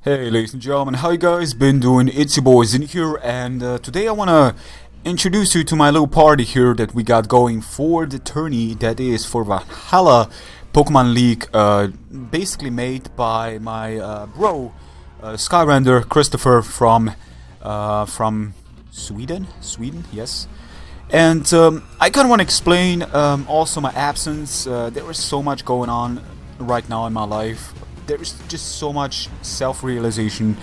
Hey ladies and gentlemen, how you guys been doing? It's your boy Zin here, and today I wanna introduce you to my little party here that we got going for the tourney that is for Valhalla Pokemon League, basically made by my bro Skyrender Christopher from Sweden, yes. And I kind of want to explain also my absence. There is so much going on right now in my life. There is just so much self-realization,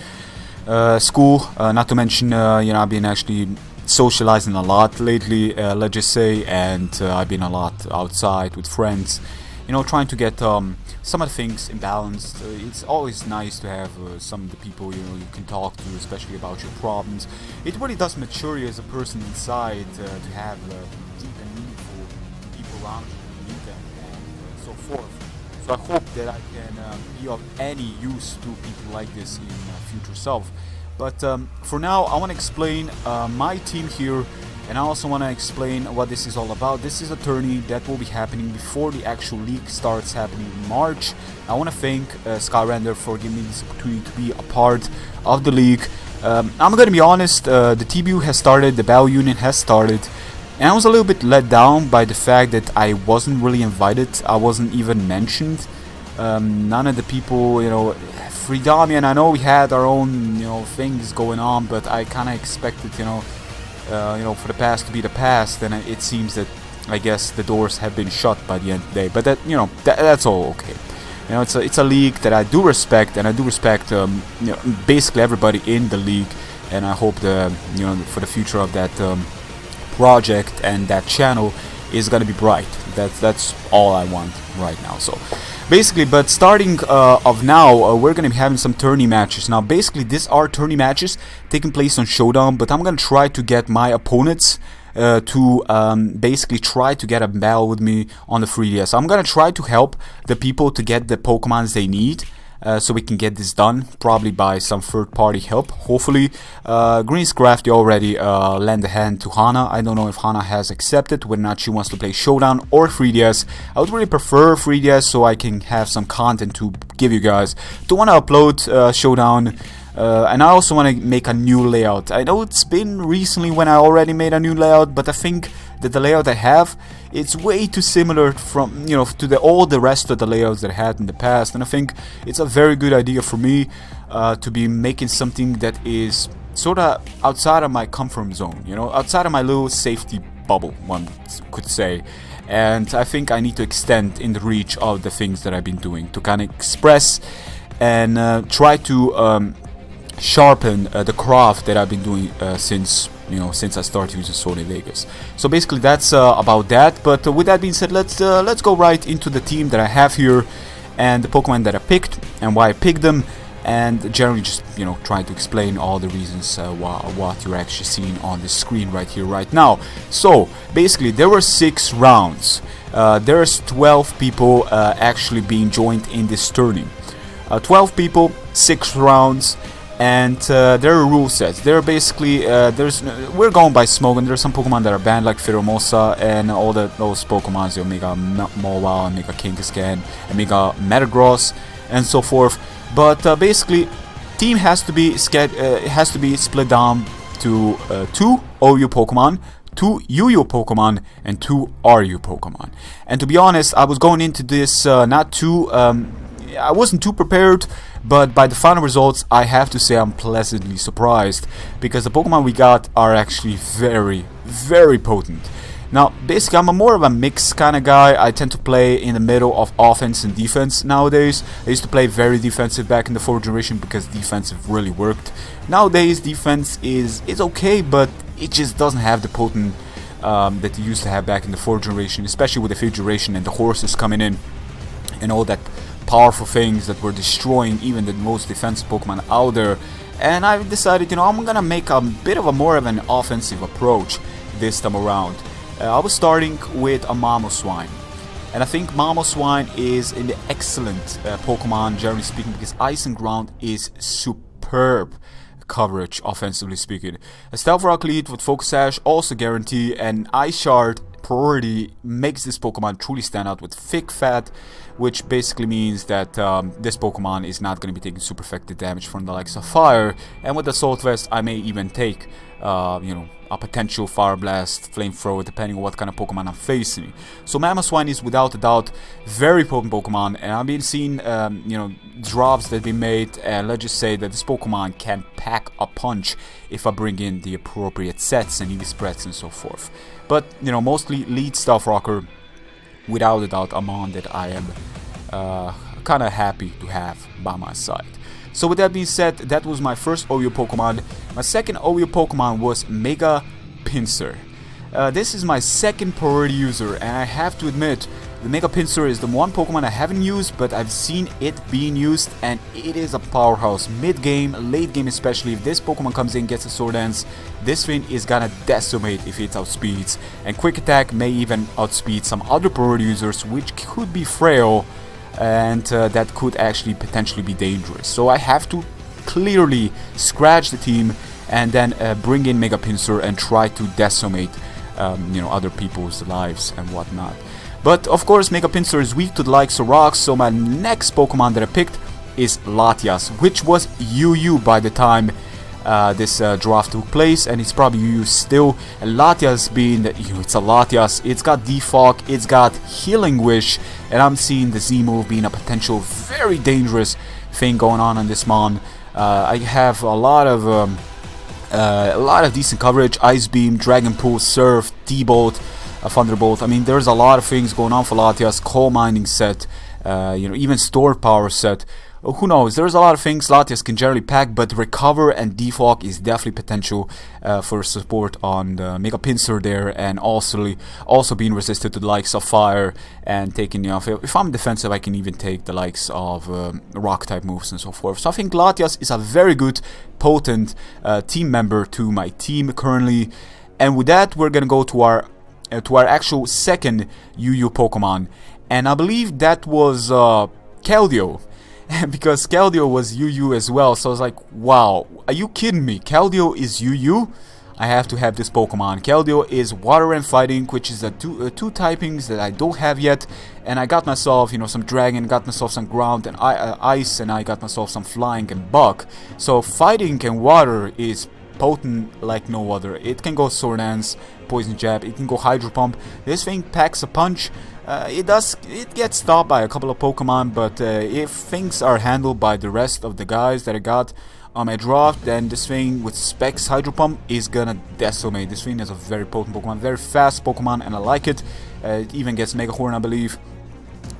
school, not to mention, I've been actually socializing a lot lately, let's just say, and I've been a lot outside with friends, trying to get some of the things in balance. It's always nice to have some of the people you can talk to, especially about your problems. It really does mature you as a person inside to have deep and meaningful people around you, meet them, and so forth. So I hope that I can be of any use to people like this in future self. But for now, I want to explain my team here, and I also want to explain what this is all about. This is a tourney that will be happening before the actual league starts happening in March. I want to thank Skyrender for giving me this opportunity to be a part of the league. I'm going to be honest, the TBU has started, the Battle Union has started. And I was a little bit let down by the fact that I wasn't really invited. I wasn't even mentioned. None of the people, Freedomian, I know we had our own, things going on, but I kind of expected, for the past to be the past, and it seems that, I guess, the doors have been shut by the end of the day. But that's all okay. It's a league that I do respect, and I do respect, basically everybody in the league, and I hope for the future of that project and that channel is gonna be bright. That's all I want right now. So basically, but starting of now, we're gonna be having some tourney matches. Now basically these are tourney matches taking place on Showdown, but I'm gonna try to get my opponents to basically try to get a battle with me on the 3DS. I'm gonna try to help the people to get the Pokemons they need, so we can get this done, probably by some third-party help, hopefully. Green's Crafty already lent a hand to Hana. I don't know if Hana has accepted, whether or not she wants to play Showdown or 3DS. I would really prefer 3DS so I can have some content to give you guys. Don't want to upload Showdown, and I also want to make a new layout. I know it's been recently when I already made a new layout, but I think that the layout I have, it's way too similar from to all the rest of the layouts that I had in the past, and I think it's a very good idea for me to be making something that is sort of outside of my comfort zone, outside of my little safety bubble, one could say. And I think I need to extend in the reach of the things that I've been doing to kind of express and try to sharpen the craft that I've been doing since I started using Sony Vegas. So basically that's about that. But with that being said, let's go right into the team that I have here and the Pokemon that I picked and why I picked them, and generally just trying to explain all the reasons what you're actually seeing on the screen right here right now. So basically there were 6 rounds. There's 12 people actually being joined in this tourney. 12 people, 6 rounds. And there are rule sets. They're basically we're going by smoke, and there's some Pokemon that are banned like Pheromosa and all those Pokemon, the Omega Mobile, Omega Kangaskhan, Omega Metagross, and so forth. But basically, team has to be split down to 2 OU Pokemon, 2 UU Pokemon, and 2 RU Pokemon. And to be honest, I was going into this I wasn't too prepared, but by the final results, I have to say I'm pleasantly surprised, because the Pokemon we got are actually very, very potent. Now, basically, I'm more of a mixed kind of guy. I tend to play in the middle of offense and defense nowadays. I used to play very defensive back in the 4th generation because defensive really worked. Nowadays, defense is okay, but it just doesn't have the potent that you used to have back in the 4th generation, especially with the 5th generation and the horses coming in and all that powerful things that were destroying even the most defensive Pokemon out there. And I decided, I'm gonna make a bit of a more of an offensive approach this time around. I was starting with a Mamoswine, and I think Mamoswine is an excellent Pokemon, generally speaking, because Ice and Ground is superb coverage, offensively speaking. A Stealth Rock lead with Focus Sash also guarantee, and Ice Shard priority makes this Pokemon truly stand out with thick fat, which basically means that this Pokemon is not going to be taking super effective damage from the likes of fire, and with the Assault Vest I may even take you know, a potential Fire Blast, Flamethrower, depending on what kind of Pokemon I'm facing. So Mamoswine is without a doubt very potent Pokemon, and I've been seeing you know, drops that be made, and let's just say that this Pokemon can pack a punch if I bring in the appropriate sets and EV spreads and so forth. But you know, mostly lead Stealth Rocker, without a doubt a mon that I am kind of happy to have by my side. So with that being said, that was my first OU Pokemon. My second OU Pokemon was Mega Pinsir. This is my second priority user, and I have to admit, the Mega Pinsir is the one Pokemon I haven't used, but I've seen it being used, and it is a powerhouse. Mid-game, late-game especially, if this Pokemon comes in, gets a Sword Dance, this thing is gonna decimate if it outspeeds. And Quick Attack may even outspeed some other priority users, which could be frail, and that could actually potentially be dangerous. So I have to clearly scratch the team and then bring in Mega Pinsir and try to decimate you know, other people's lives and whatnot. But of course Mega Pinsir is weak to the likes of rocks, so my next Pokemon that I picked is Latias, which was UU by the time this draft took place, and it's probably UU still. And Latias being that, you know, it's a Latias, it's got Defog, it's got Healing Wish, and I'm seeing the Z move being a potential very dangerous thing going on this mon. I have a lot of decent coverage: Ice Beam, Dragon Pulse, Surf, D-Bolt, Thunderbolt. I mean, there's a lot of things going on for Latias. Coal mining set, you know, even store power set. Who knows? There's a lot of things Latias can generally pack, but Recover and Defog is definitely potential for support on the Mega Pinsir there, and also being resisted to the likes of Fire, and taking, you know, if I'm defensive I can even take the likes of Rock type moves and so forth. So I think Latias is a very good, potent team member to my team currently. And with that, we're gonna go to our actual second UU Pokemon, and I believe that was Keldeo. Because Keldeo was UU as well, so I was like, wow, are you kidding me? Keldeo is UU? I have to have this Pokemon. Keldeo is Water and Fighting, which is the two typings that I don't have yet, and I got myself, you know, some Dragon, got myself some Ground and Ice, and I got myself some Flying and Bug. So Fighting and Water is potent like no other. It can go Sword Dance, Poison Jab, it can go Hydro Pump. This thing packs a punch. It gets stopped by a couple of Pokemon, but if things are handled by the rest of the guys that I got on my draft, then this thing with Specs Hydro Pump is gonna decimate. This thing is a very potent Pokemon, very fast Pokemon, and I like it. It even gets Mega Horn, I believe.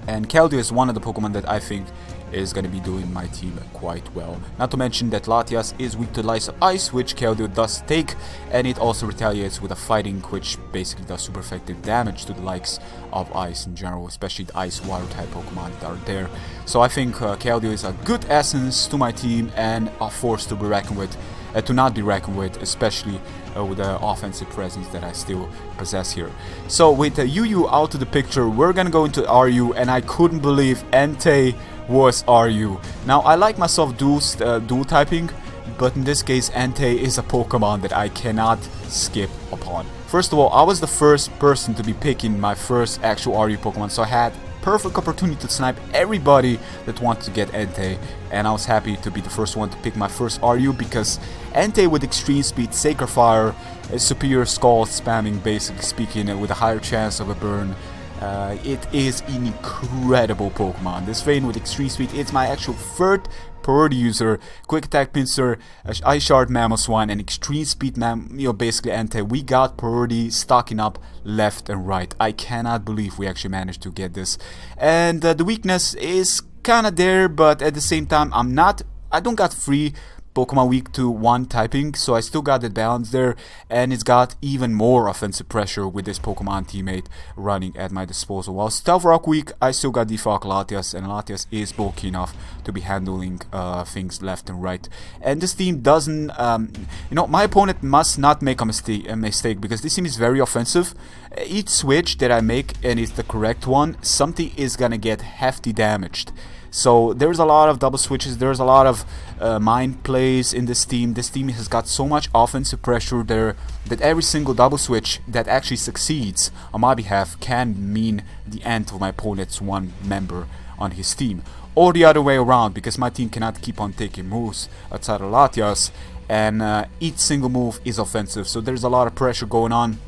And Keldeo is one of the Pokemon that I think is going to be doing my team quite well. Not to mention that Latias is weak to the likes of Ice, which Keldeo does take, and it also retaliates with a Fighting, which basically does super effective damage to the likes of Ice in general, especially the Ice Water type Pokemon that are there. So I think Keldeo is a good essence to my team and a force to be reckoned with, to not be reckoned with, especially with the offensive presence that I still possess here. So with UU out of the picture, we're gonna go into RU, and I couldn't believe Entei was RU. Now I like myself dual typing, but in this case Entei is a Pokemon that I cannot skip upon. First of all, I was the first person to be picking my first actual RU Pokemon, so I had perfect opportunity to snipe everybody that wanted to get Entei, and I was happy to be the first one to pick my first RU, because Entei with extreme speed, Sacred Fire, superior skull spamming, basically speaking, with a higher chance of a burn. It is an incredible Pokemon. This Vayne with extreme speed, it's my actual third priority user. Quick Attack Pinsir, Ice Shard Mamoswine, and extreme speed basically Entei. We got priority stocking up left and right. I cannot believe we actually managed to get this. And the weakness is kinda there, but at the same time I don't got free Pokemon weak to one typing, so I still got that balance there, and it's got even more offensive pressure with this Pokemon teammate running at my disposal. While Stealth Rock weak, I still got Defog Latias, and Latias is bulky enough to be handling things left and right. And this team doesn't, my opponent must not make a mistake, because this team is very offensive. Each switch that I make, and it's the correct one, something is gonna get hefty damaged. So there's a lot of double switches, there's a lot of mind plays in this team. This team has got so much offensive pressure there that every single double switch that actually succeeds on my behalf can mean the end of my opponent's one member on his team. Or the other way around, because my team cannot keep on taking moves outside of Latias, and each single move is offensive. So there's a lot of pressure going on,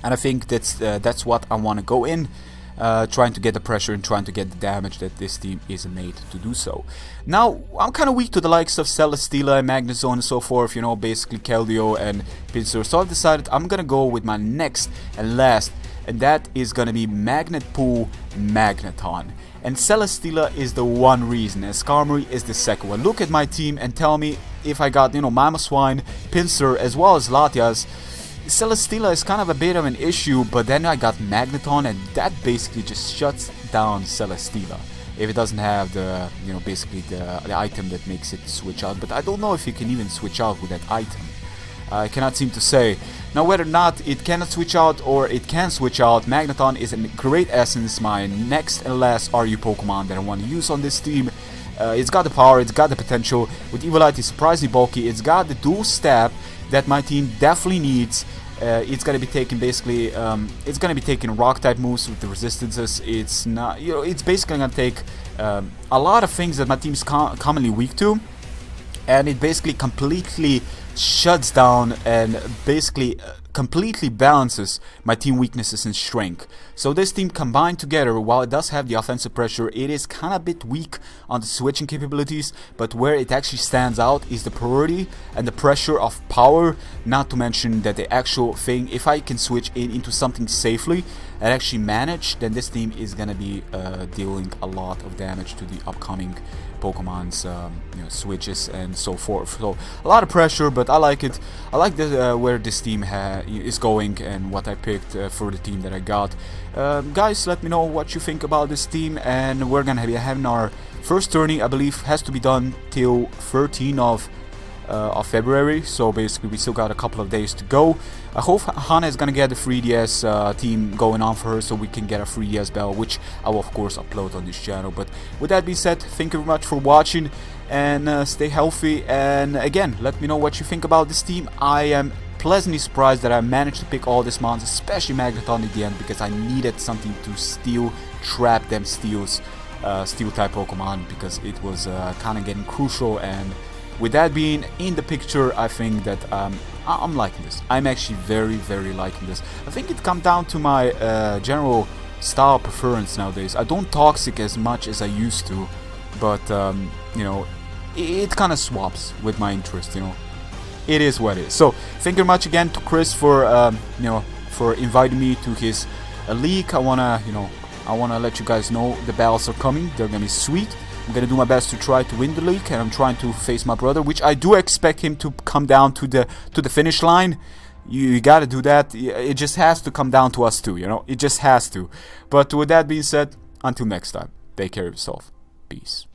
and I think that's what I want to go in, trying to get the pressure and trying to get the damage that this team is made to do so. Now, I'm kind of weak to the likes of Celesteela and Magnezone and so forth, you know, basically Keldeo and Pinsir. So I've decided I'm gonna go with my next and last, and that is gonna be Magnet Pool Magneton. And Celesteela is the one reason, and Skarmory is the second one. Look at my team and tell me if I got, you know, Mamoswine, Pinsir, as well as Latias. Celesteela is kind of a bit of an issue, but then I got Magneton, and that basically just shuts down Celesteela if it doesn't have the, you know, basically the item that makes it switch out. But I don't know if you can even switch out with that item. I cannot seem to say. Now, whether or not it cannot switch out or it can switch out, Magneton is a great essence, my next and last RU Pokemon that I want to use on this team. It's got the power, it's got the potential. With Evolite, it's surprisingly bulky. It's got the dual stab that my team definitely needs. It's gonna be taking basically, it's gonna be taking rock type moves with the resistances. It's not, you know, it's basically gonna take a lot of things that my team is commonly weak to, and it basically completely shuts down and basically completely balances my team weaknesses and strength. So this team combined together, while it does have the offensive pressure, it is kind of a bit weak on the switching capabilities, but where it actually stands out is the priority and the pressure of power, not to mention that the actual thing, if I can switch into something safely and actually manage, then this team is gonna be dealing a lot of damage to the upcoming Pokemon's you know, switches and so forth. So a lot of pressure, but I like it. I like where this team is going and what I picked for the team that I got. Guys, let me know what you think about this team, and we're gonna be having our first tourney. I believe has to be done till 13th of February, so basically we still got a couple of days to go. I hope Hana is gonna get a 3DS team going on for her, so we can get a 3DS bell, which I will of course upload on this channel. But with that being said, thank you very much for watching, and stay healthy. And again, let me know what you think about this team. I am pleasantly surprised that I managed to pick all these mons, especially Magneton at the end, because I needed something to trap them steel type Pokemon, because it was kind of getting crucial. And with that being in the picture, I think that I'm liking this. I'm actually very, very liking this. I think it comes down to my general style preference nowadays. I don't toxic as much as I used to, but you know, it kind of swaps with my interest. You know, it is what it is. So thank you very much again to Chris for you know, for inviting me to his league. I wanna let you guys know the battles are coming. They're gonna be sweet. I'm gonna do my best to try to win the league, and I'm trying to face my brother, which I do expect him to come down to the finish line. You gotta do that. It just has to come down to us too, you know. It just has to. But with that being said, until next time, take care of yourself. Peace.